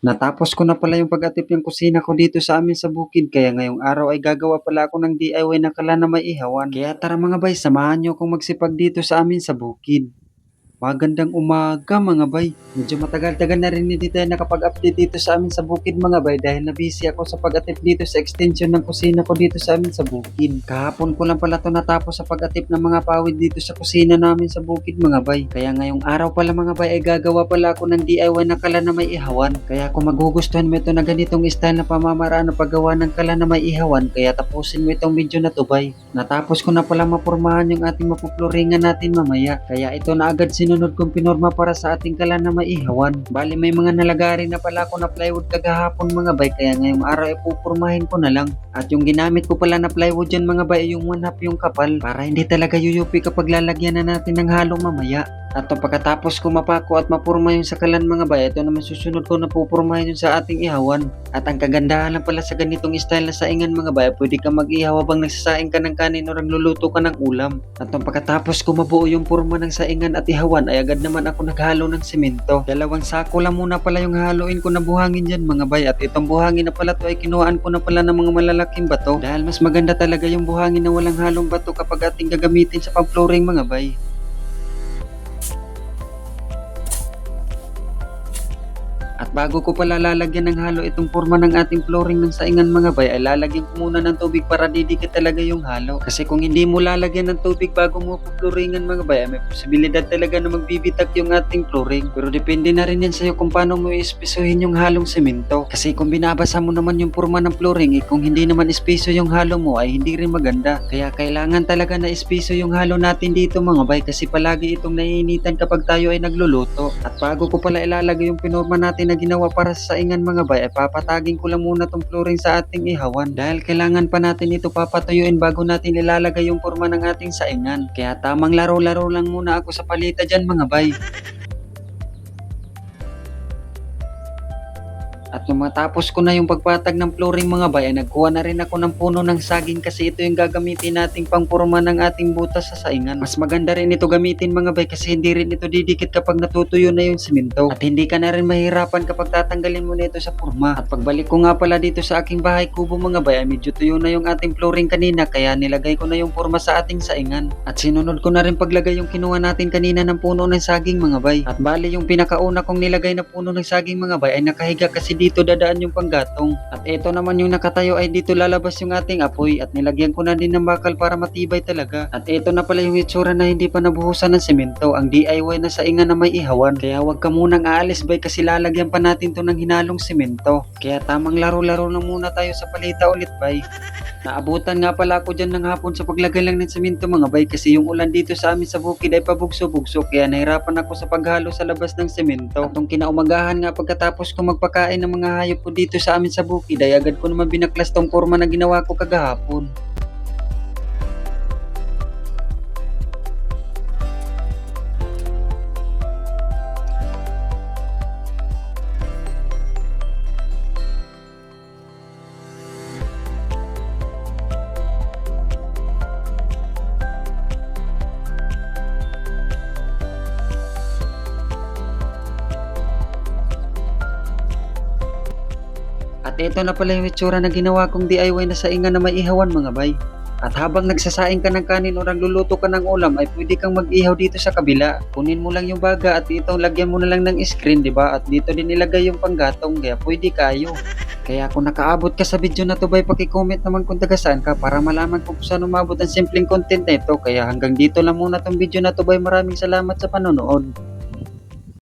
Natapos ko na pala yung pag-atip ng kusina ko dito sa amin sa bukid kaya ngayong araw ay gagawa pala ako ng DIY na kala na may ihawan. Kaya tara mga bay, samahan nyo akong magsipag dito sa amin sa bukid. Magandang umaga mga bay. Medyo matagal-tagal na rin hindi tayo nakapag-update dito sa amin sa bukid mga bay dahil na-busy ako sa pag-atip dito sa extension ng kusina ko dito sa amin sa bukid. Kahapon ko lang pala to natapos sa pag-atip ng mga pawid dito sa kusina namin sa bukid mga bay. Kaya ngayong araw pala mga bay ay gagawa pala ako ng DIY na kala na may ihawan. Kaya kung magugustuhan mo ito na ganitong style na pamamaraan ng paggawa ng kala na may ihawan, kaya tapusin mo itong video na to bay. Natapos ko na pala mapurmahan yung ating mapupluringan natin mamaya. Kaya ito na agad sinunod kong pinorma para sa ating kala na maihawan. Bali may mga nalagari na pala ako na plywood kagahapon mga bay kaya ngayong araw ay pupurmahin ko na lang. At yung ginamit ko pala na plywood dyan mga bay yung 1/2 yung kapal para hindi talaga yuyupi kapag lalagyan na natin ng halo mamaya. At pagkatapos ko mapako at mapurma yung sakalan mga bay, ito naman susunod ko na pupurmahin yung sa ating ihawan. At ang kagandahan lang pala sa ganitong style na saingan mga bay, pwede ka mag-ihaw habang nagsasaing ka ng kanin o nagluluto ka ng ulam. At pagkatapos ko mabuo yung purma ng saingan at ihawan ay agad naman ako naghalo ng simento. 2 sako lang muna pala yung haluin ko na buhangin dyan mga bay. At itong buhangin na pala to ay kinuhaan ko na pala ng mga malalaking bato. Dahil mas maganda talaga yung buhangin na walang halong bato kapag ating gagamitin sa pang-flooring mga bay. At bago ko pala lalagyan ng halo itong forma ng ating flooring ng saingan mga bay ay lalagyan ko muna ng tubig para didikit talaga yung halo. Kasi kung hindi mo lalagyan ng tubig bago mo flooringan mga bay ay may posibilidad talaga na magbibitak yung ating flooring. Pero depende na rin yan sa'yo kung paano mo ispisuhin yung halong semento. Kasi kung binabasa mo naman yung forma ng flooring kung hindi naman espiso yung halo mo ay hindi rin maganda. Kaya kailangan talaga na espiso yung halo natin dito mga bay kasi palagi itong naiinitan kapag tayo ay nagluluto. At bago ko pala ilalagay yung pinorma natin na ginawa para sa saingan mga bay ay papatagin ko lang muna tong flooring sa ating ihawan dahil kailangan pa natin ito papatuyuin bago natin ilalagay yung forma ng ating saingan. Kaya tamang laro-laro lang muna ako sa palita dyan mga bay. At nung matapos ko na yung pagpatag ng flooring mga bay, ay nagkuha na rin ako ng puno ng saging kasi ito yung gagamitin nating pangpurma ng ating butas sa saingan. Mas maganda rin ito gamitin mga bay kasi hindi rin ito didikit kapag natutuyo na yung simento. At hindi ka na rin mahirapan kapag tatanggalin mo na ito sa purma. At pagbalik ko nga pala dito sa aking bahay kubo mga bay, ay medyo tuyo na yung ating flooring kanina kaya nilagay ko na yung purma sa ating saingan. At sinunod ko na rin paglagay yung kinuha natin kanina ng puno ng saging mga bay. At bali yung pinakauna kong nilagay na puno ng saging mga bay ay nakahiga kasi dito dadaan yung panggatong. At ito naman yung nakatayo ay dito lalabas yung ating apoy at nilagyan ko na din ng bakal para matibay talaga. At ito na pala yung itsura na hindi pa nabuhusan ng semento, ang DIY na saingan na may ihawan. Kaya wag ka munang aalis bay kasi lalagyan pa natin to ng hinalong semento. Kaya tamang laro-laro lang muna tayo sa palita ulit bay. Naabutan nga pala ako dyan ng hapon sa paglagay lang ng semento mga bay kasi yung ulan dito sa amin sa bukid ay pabugso-bugso kaya nahirapan ako sa paghalo sa labas ng semento. At nung kinaumagahan nga pagkatapos ko magpakain ng mga hayop ko dito sa amin sa bukid ay agad ko naman binaklas tong forma na ginawa ko kagahapon. At ito na pala yung itsura na ginawa kong DIY na saingan na may ihawan mga bay. At habang nagsasaing ka ng kanin o nagluluto ka ng ulam ay pwede kang mag-ihaw dito sa kabila. Kunin mo lang yung baga at itong lagyan mo na lang ng screen, di ba? At dito din ilagay yung panggatong kaya pwede kayo. Kaya kung nakaabot ka sa video na to bay, paki-comment naman kung taga saan ka para malaman kung saan umabot ang simpleng content na ito. Kaya hanggang dito lang muna tong video na to bay. Maraming salamat sa panonood.